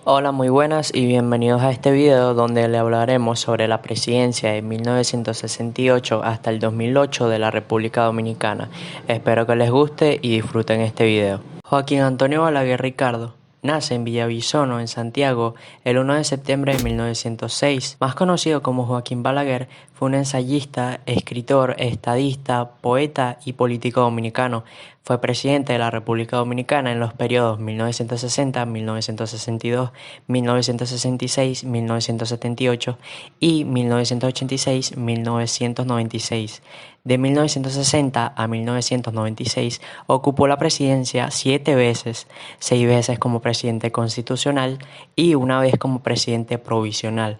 Hola, muy buenas y bienvenidos a este video donde le hablaremos sobre la presidencia de 1968 hasta el 2008 de la República Dominicana. Espero que les guste y disfruten este video. Joaquín Antonio Balaguer Ricardo nace en Villavicencio, en Santiago, el 1 de septiembre de 1906. Más conocido como Joaquín Balaguer, fue un ensayista, escritor, estadista, poeta y político dominicano. Fue presidente de la República Dominicana en los periodos 1960, 1962, 1966, 1978 y 1986, 1996. De 1960 a 1996 ocupó la presidencia 7 veces, 6 veces como presidente constitucional y una vez como presidente provisional,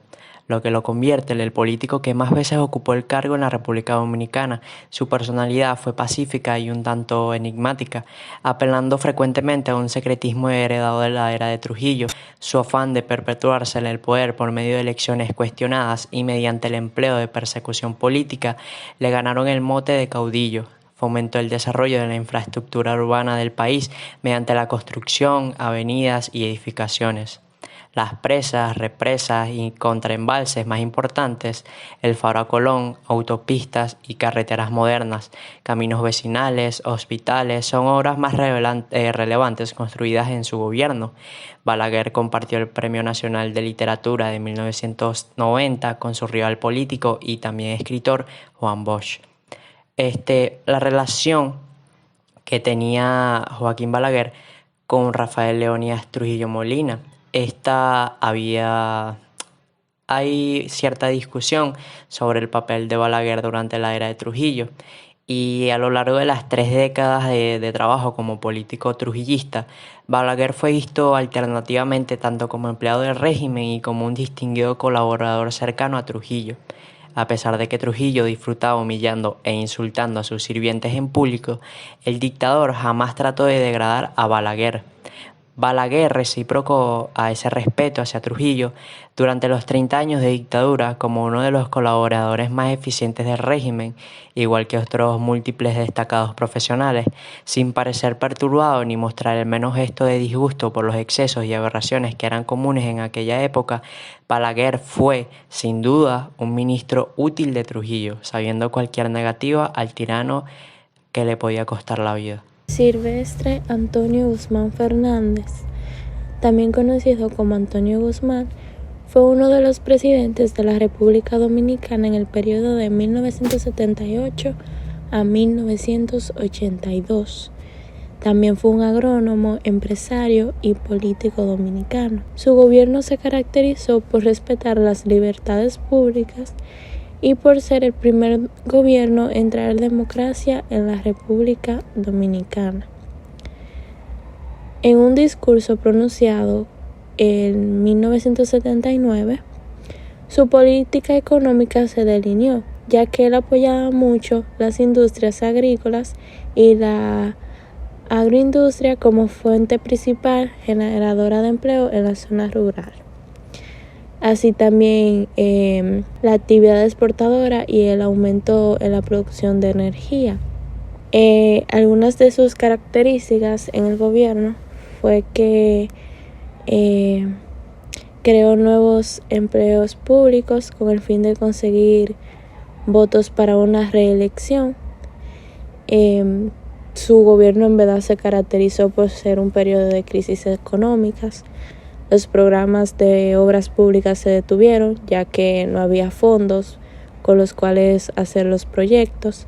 lo que lo convierte en el político que más veces ocupó el cargo en la República Dominicana. Su personalidad fue pacífica y un tanto enigmática, apelando frecuentemente a un secretismo heredado de la era de Trujillo. Su afán de perpetuarse en el poder por medio de elecciones cuestionadas y mediante el empleo de persecución política le ganaron el mote de caudillo. Fomentó el desarrollo de la infraestructura urbana del país mediante la construcción, avenidas y edificaciones. Las presas, represas y contraembalses más importantes, el Faro a Colón, autopistas y carreteras modernas, caminos vecinales, hospitales, son obras más relevantes construidas en su gobierno. Balaguer compartió el Premio Nacional de Literatura de 1990 con su rival político y también escritor Juan Bosch. La relación que tenía Joaquín Balaguer con Rafael Leónidas Trujillo Molina. Hay cierta discusión sobre el papel de Balaguer durante la era de Trujillo, y a lo largo de las 3 décadas de trabajo como político trujillista, Balaguer fue visto alternativamente tanto como empleado del régimen y como un distinguido colaborador cercano a Trujillo. A pesar de que Trujillo disfrutaba humillando e insultando a sus sirvientes en público, el dictador jamás trató de degradar a Balaguer. Balaguer reciprocó a ese respeto hacia Trujillo durante los 30 años de dictadura como uno de los colaboradores más eficientes del régimen, igual que otros múltiples destacados profesionales, sin parecer perturbado ni mostrar el menos gesto de disgusto por los excesos y aberraciones que eran comunes en aquella época. Balaguer fue, sin duda, un ministro útil de Trujillo, sabiendo cualquier negativa al tirano que le podía costar la vida. Silvestre Antonio Guzmán Fernández, también conocido como Antonio Guzmán, fue uno de los presidentes de la República Dominicana en el periodo de 1978 a 1982. También fue un agrónomo, empresario y político dominicano. Su gobierno se caracterizó por respetar las libertades públicas y por ser el primer gobierno en traer democracia en la República Dominicana. En un discurso pronunciado en 1979, su política económica se delineó, ya que él apoyaba mucho las industrias agrícolas y la agroindustria como fuente principal generadora de empleo en la zona rural. Así también la actividad exportadora y el aumento en la producción de energía. Algunas de sus características en el gobierno fue que creó nuevos empleos públicos con el fin de conseguir votos para una reelección. Su gobierno en verdad se caracterizó por ser un periodo de crisis económicas. Los programas de obras públicas se detuvieron ya que no había fondos con los cuales hacer los proyectos.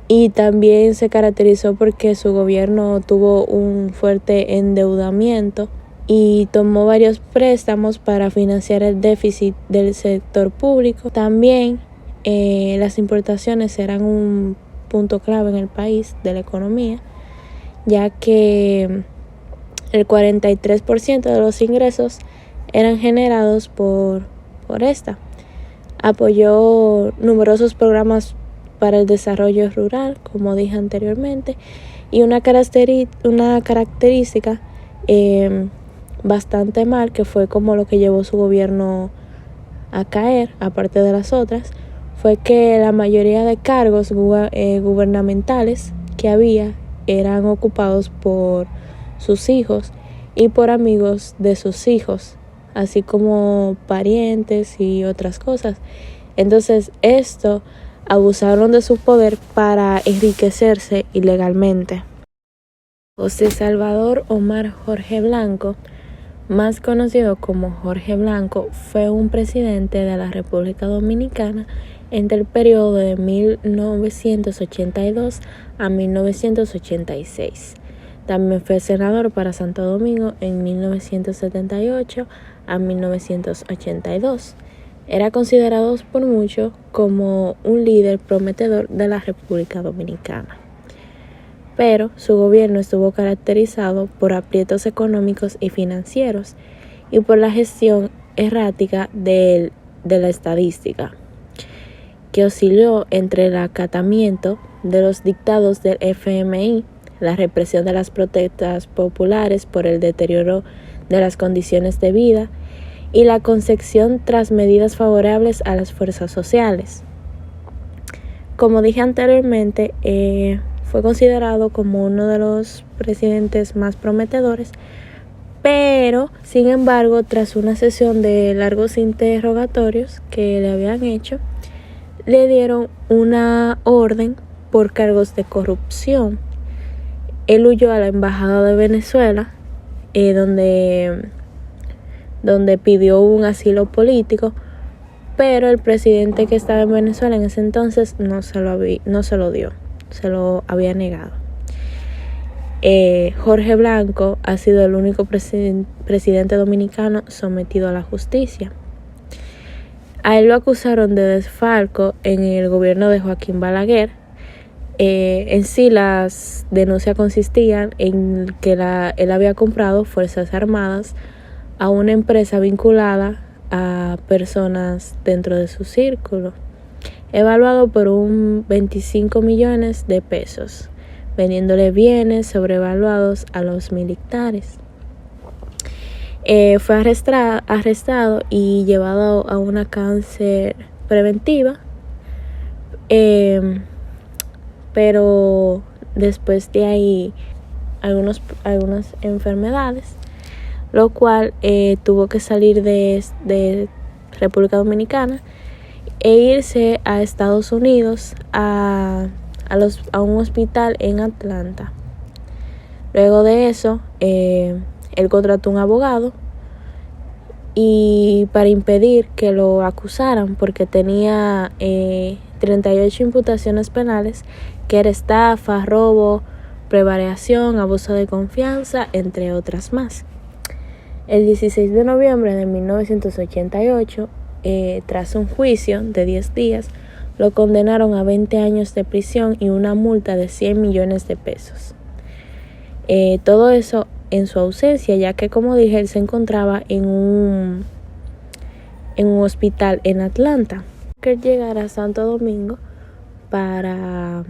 Y también se caracterizó porque su gobierno tuvo un fuerte endeudamiento y tomó varios préstamos para financiar el déficit del sector público. También las importaciones eran un punto clave en el país de la economía, ya que el 43% de los ingresos eran generados por esta. Apoyó numerosos programas para el desarrollo rural, como dije anteriormente, y una característica bastante mal, que fue como lo que llevó su gobierno a caer, aparte de las otras, fue que la mayoría de cargos gubernamentales que había eran ocupados por sus hijos, y por amigos de sus hijos, así como parientes y otras cosas. Entonces, abusaron de su poder para enriquecerse ilegalmente. José Salvador Omar Jorge Blanco, más conocido como Jorge Blanco, fue un presidente de la República Dominicana entre el periodo de 1982 a 1986. También fue senador para Santo Domingo en 1978 a 1982. Era considerado por muchos como un líder prometedor de la República Dominicana. Pero su gobierno estuvo caracterizado por aprietos económicos y financieros y por la gestión errática de la estadística, que osciló entre el acatamiento de los dictados del FMI, la represión de las protestas populares por el deterioro de las condiciones de vida y la concesión tras medidas favorables a las fuerzas sociales. Como dije anteriormente, fue considerado como uno de los presidentes más prometedores, pero sin embargo, tras una sesión de largos interrogatorios que le habían hecho, le dieron una orden por cargos de corrupción. Él huyó a la embajada de Venezuela, donde pidió un asilo político, pero el presidente que estaba en Venezuela en ese entonces no se lo dio. Se lo había negado. Jorge Blanco ha sido el único presidente dominicano sometido a la justicia. A él lo acusaron de desfalco en el gobierno de Joaquín Balaguer. En sí, las denuncias consistían en que él había comprado fuerzas armadas a una empresa vinculada a personas dentro de su círculo, evaluado por un 25 millones de pesos, vendiéndole bienes sobrevaluados a los militares. Fue arrestado y llevado a una cárcel preventiva, pero después de ahí algunas enfermedades, lo cual tuvo que salir de República Dominicana e irse a Estados Unidos a un hospital en Atlanta. Luego de eso, él contrató un abogado y para impedir que lo acusaran, porque tenía 38 imputaciones penales, que era estafa, robo, prevaricación, abuso de confianza, entre otras más. El 16 de noviembre de 1988, tras un juicio de 10 días, lo condenaron a 20 años de prisión y una multa de 100 millones de pesos. Todo eso en su ausencia, ya que, como dije, él se encontraba en un hospital en Atlanta. Que llegara a Santo Domingo para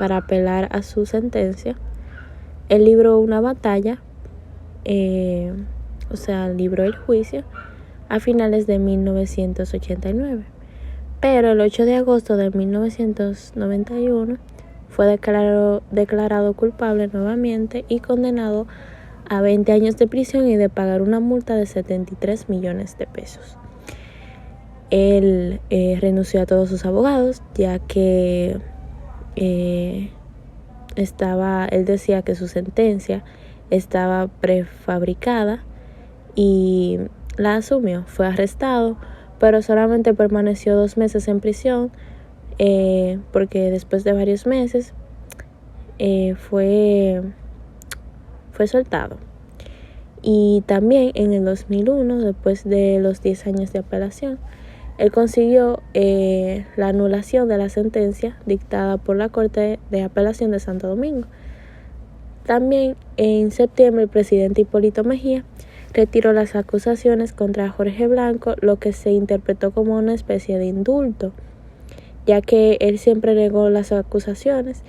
apelar a su sentencia. Él libró una batalla, libró el juicio a finales de 1989. Pero el 8 de agosto de 1991 fue declarado culpable nuevamente y condenado a 20 años de prisión y de pagar una multa de 73 millones de pesos. Él renunció a todos sus abogados, ya que él decía que su sentencia estaba prefabricada y la asumió. Fue arrestado, pero solamente permaneció 2 meses en prisión, porque después de varios meses fue soltado. Y también en el 2001, después de los 10 años de apelación, él consiguió la anulación de la sentencia dictada por la Corte de Apelación de Santo Domingo. También en septiembre, el presidente Hipólito Mejía retiró las acusaciones contra Jorge Blanco, lo que se interpretó como una especie de indulto, ya que él siempre negó las acusaciones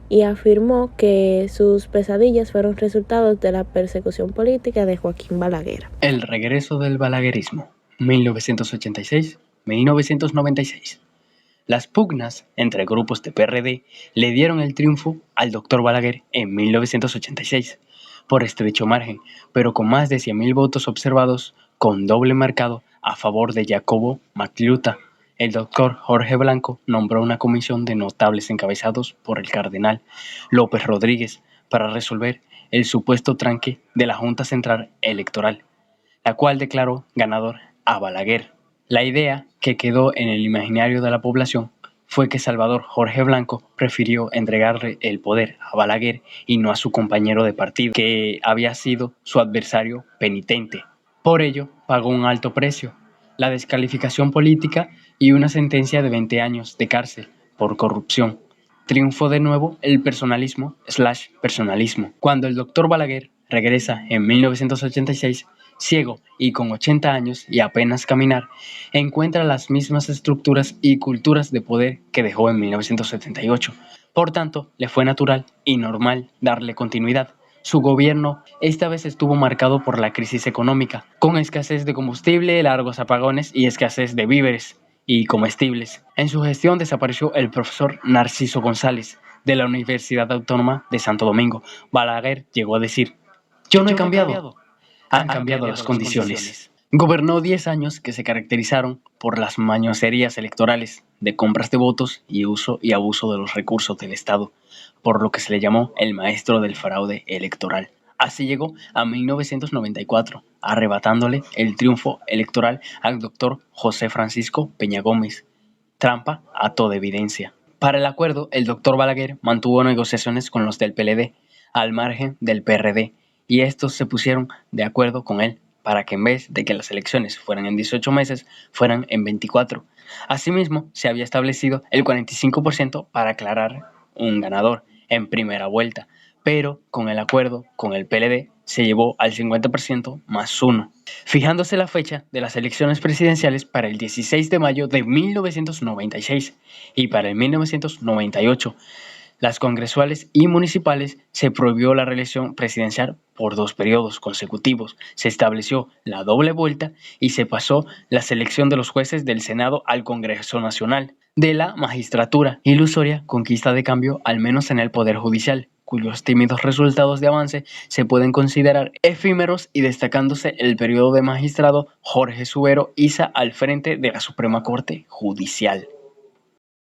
y afirmó que sus pesadillas fueron resultados de la persecución política de Joaquín Balaguer. El regreso del balaguerismo, 1986-1996. Las pugnas entre grupos de PRD le dieron el triunfo al Dr. Balaguer en 1986, por estrecho margen, pero con más de 100.000 votos observados, con doble marcado a favor de Jacobo Macluta. El doctor Jorge Blanco nombró una comisión de notables encabezados por el cardenal López Rodríguez para resolver el supuesto tranque de la Junta Central Electoral, la cual declaró ganador a Balaguer. La idea que quedó en el imaginario de la población fue que Salvador Jorge Blanco prefirió entregarle el poder a Balaguer y no a su compañero de partido, que había sido su adversario penitente. Por ello, pagó un alto precio, la descalificación política y una sentencia de 20 años de cárcel por corrupción. Triunfó de nuevo el personalismo. Cuando el doctor Balaguer regresa en 1986, ciego y con 80 años y apenas caminar, encuentra las mismas estructuras y culturas de poder que dejó en 1978. Por tanto, le fue natural y normal darle continuidad. Su gobierno esta vez estuvo marcado por la crisis económica, con escasez de combustible, largos apagones y escasez de víveres y comestibles. En su gestión desapareció el profesor Narciso González de la Universidad Autónoma de Santo Domingo. Balaguer llegó a decir: "Yo no he cambiado, han cambiado las condiciones". Gobernó 10 años que se caracterizaron por las mañoserías electorales, de compras de votos y uso y abuso de los recursos del Estado, por lo que se le llamó el maestro del fraude electoral. Así llegó a 1994, arrebatándole el triunfo electoral al doctor José Francisco Peña Gómez. Trampa a toda evidencia. Para el acuerdo, el doctor Balaguer mantuvo negociaciones con los del PLD, al margen del PRD, y estos se pusieron de acuerdo con él para que en vez de que las elecciones fueran en 18 meses, fueran en 24. Asimismo, se había establecido el 45% para aclarar un ganador en primera vuelta, pero con el acuerdo con el PLD se llevó al 50% más 1, fijándose la fecha de las elecciones presidenciales para el 16 de mayo de 1996 y para el 1998. Las congresuales y municipales se prohibió la reelección presidencial por 2 periodos consecutivos, se estableció la doble vuelta y se pasó la selección de los jueces del Senado al Congreso Nacional. De la magistratura, ilusoria conquista de cambio, al menos en el Poder Judicial, cuyos tímidos resultados de avance se pueden considerar efímeros, y destacándose el periodo de magistrado Jorge Subero Isa al frente de la Suprema Corte Judicial.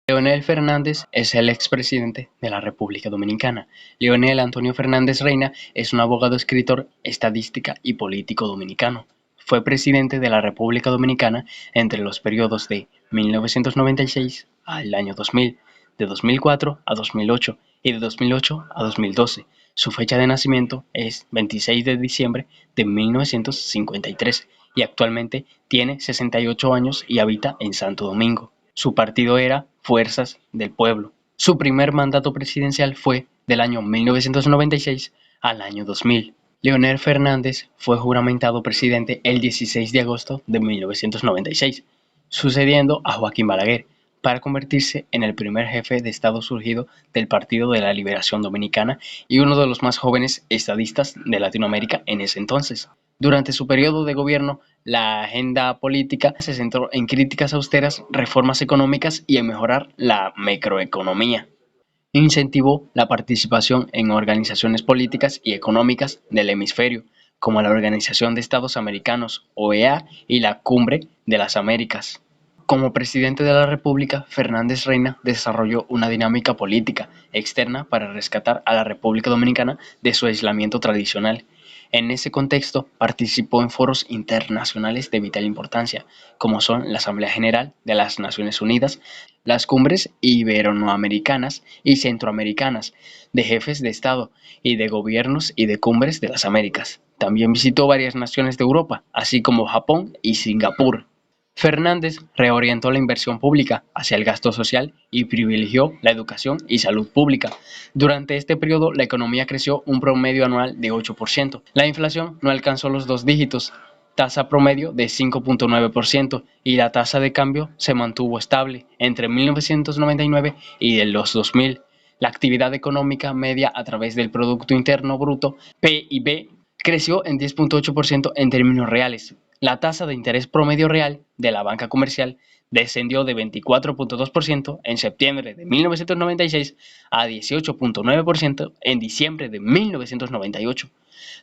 Leonel Fernández es el expresidente de la República Dominicana. Leonel Antonio Fernández Reina es un abogado, escritor, estadística y político dominicano. Fue presidente de la República Dominicana entre los periodos de 1996 al año 2000, de 2004 a 2008 y de 2008 a 2012. Su fecha de nacimiento es 26 de diciembre de 1953 y actualmente tiene 68 años y habita en Santo Domingo. Su partido era Fuerzas del Pueblo. Su primer mandato presidencial fue del año 1996 al año 2000. Leonel Fernández fue juramentado presidente el 16 de agosto de 1996, sucediendo a Joaquín Balaguer, para convertirse en el primer jefe de Estado surgido del Partido de la Liberación Dominicana y uno de los más jóvenes estadistas de Latinoamérica en ese entonces. Durante su periodo de gobierno, la agenda política se centró en críticas austeras, reformas económicas y en mejorar la macroeconomía. Incentivó la participación en organizaciones políticas y económicas del hemisferio, como la Organización de Estados Americanos, OEA, y la Cumbre de las Américas. Como presidente de la República, Fernández Reina desarrolló una dinámica política externa para rescatar a la República Dominicana de su aislamiento tradicional. En ese contexto, participó en foros internacionales de vital importancia, como son la Asamblea General de las Naciones Unidas, las cumbres iberoamericanas y centroamericanas de jefes de Estado y de gobiernos y de cumbres de las Américas. También visitó varias naciones de Europa, así como Japón y Singapur. Fernández reorientó la inversión pública hacia el gasto social y privilegió la educación y salud pública. Durante este periodo, la economía creció un promedio anual de 8%. La inflación no alcanzó los 2 dígitos, tasa promedio de 5.9%, y la tasa de cambio se mantuvo estable entre 1999 y los 2000. La actividad económica media a través del Producto Interno Bruto, PIB, creció en 10.8% en términos reales. La tasa de interés promedio real de la banca comercial descendió de 24.2% en septiembre de 1996 a 18.9% en diciembre de 1998.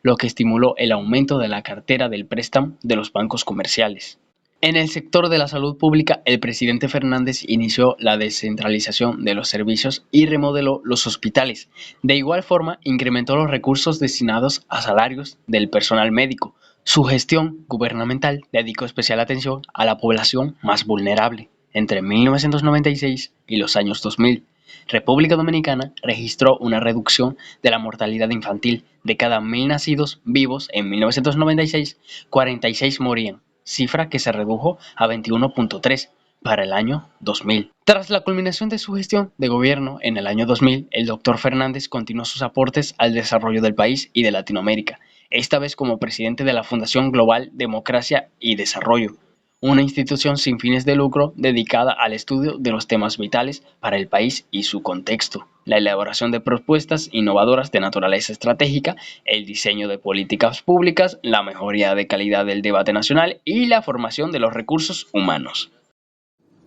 lo que estimuló el aumento de la cartera del préstamo de los bancos comerciales. En el sector de la salud pública, el presidente Fernández inició la descentralización de los servicios y remodeló los hospitales. De igual forma, incrementó los recursos destinados a salarios del personal médico. Su gestión gubernamental dedicó especial atención a la población más vulnerable. Entre 1996 y los años 2000, República Dominicana registró una reducción de la mortalidad infantil. De cada 1.000 nacidos vivos en 1996, 46 morían, cifra que se redujo a 21.3 para el año 2000. Tras la culminación de su gestión de gobierno en el año 2000, el doctor Fernández continuó sus aportes al desarrollo del país y de Latinoamérica, esta vez como presidente de la Fundación Global Democracia y Desarrollo, una institución sin fines de lucro dedicada al estudio de los temas vitales para el país y su contexto, la elaboración de propuestas innovadoras de naturaleza estratégica, el diseño de políticas públicas, la mejoría de calidad del debate nacional y la formación de los recursos humanos.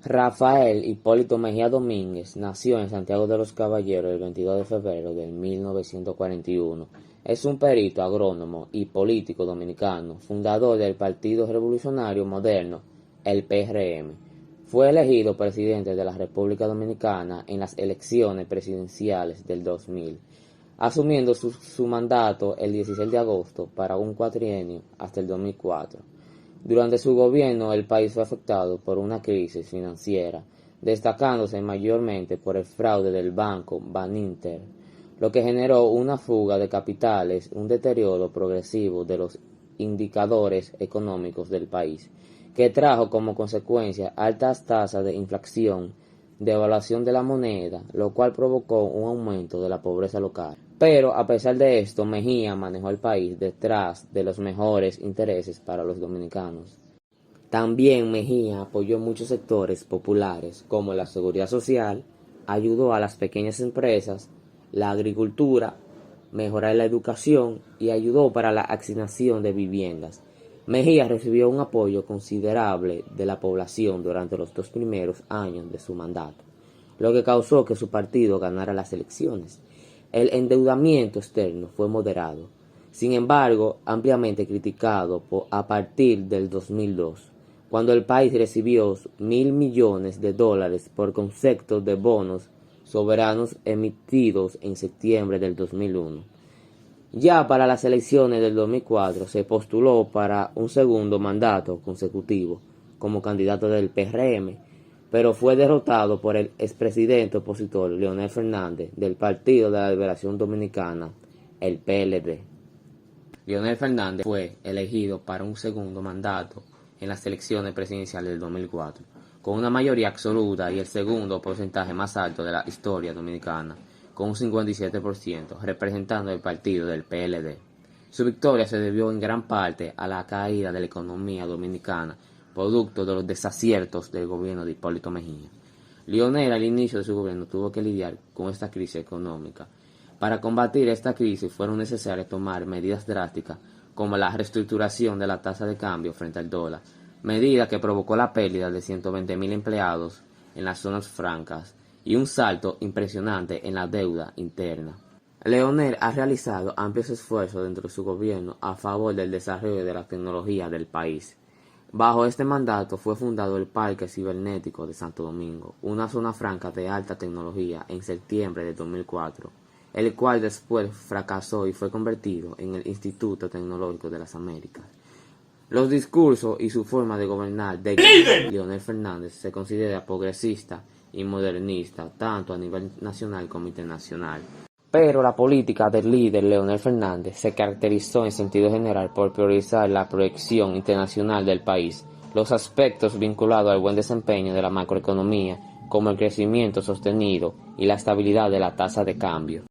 Rafael Hipólito Mejía Domínguez nació en Santiago de los Caballeros el 22 de febrero de 1941. Es un perito agrónomo y político dominicano, fundador del Partido Revolucionario Moderno, el PRM. Fue elegido presidente de la República Dominicana en las elecciones presidenciales del 2000, asumiendo su mandato el 16 de agosto para un cuatrienio hasta el 2004. Durante su gobierno, el país fue afectado por una crisis financiera, destacándose mayormente por el fraude del banco Baninter, lo que generó una fuga de capitales, un deterioro progresivo de los indicadores económicos del país, que trajo como consecuencia altas tasas de inflación, devaluación de la moneda, lo cual provocó un aumento de la pobreza local. Pero a pesar de esto, Mejía manejó el país detrás de los mejores intereses para los dominicanos. También Mejía apoyó muchos sectores populares como la seguridad social, ayudó a las pequeñas empresas, la agricultura, mejorar la educación y ayudó para la asignación de viviendas. Mejía recibió un apoyo considerable de la población durante los 2 primeros años de su mandato, lo que causó que su partido ganara las elecciones. El endeudamiento externo fue moderado, sin embargo, ampliamente criticado a partir del 2002, cuando el país recibió $1.000 millones por concepto de bonos soberanos emitidos en septiembre del 2001. Ya para las elecciones del 2004 se postuló para un segundo mandato consecutivo como candidato del PRM, pero fue derrotado por el expresidente opositor Leonel Fernández del Partido de la Liberación Dominicana, el PLD. Leonel Fernández fue elegido para un segundo mandato en las elecciones presidenciales del 2004, con una mayoría absoluta y el segundo porcentaje más alto de la historia dominicana, con un 57%, representando el partido del PLD. Su victoria se debió en gran parte a la caída de la economía dominicana, producto de los desaciertos del gobierno de Hipólito Mejía. Leonel al inicio de su gobierno tuvo que lidiar con esta crisis económica. Para combatir esta crisis fueron necesarias tomar medidas drásticas como la reestructuración de la tasa de cambio frente al dólar, medida que provocó la pérdida de 120.000 empleados en las zonas francas y un salto impresionante en la deuda interna. Leonel ha realizado amplios esfuerzos dentro de su gobierno a favor del desarrollo de la tecnología del país. Bajo este mandato fue fundado el Parque Cibernético de Santo Domingo, una zona franca de alta tecnología en septiembre de 2004, el cual después fracasó y fue convertido en el Instituto Tecnológico de las Américas. Los discursos y su forma de gobernar de Leonel Fernández se considera progresista y modernista, tanto a nivel nacional como internacional. Pero la política del líder Leonel Fernández se caracterizó en sentido general por priorizar la proyección internacional del país, los aspectos vinculados al buen desempeño de la macroeconomía, como el crecimiento sostenido y la estabilidad de la tasa de cambio.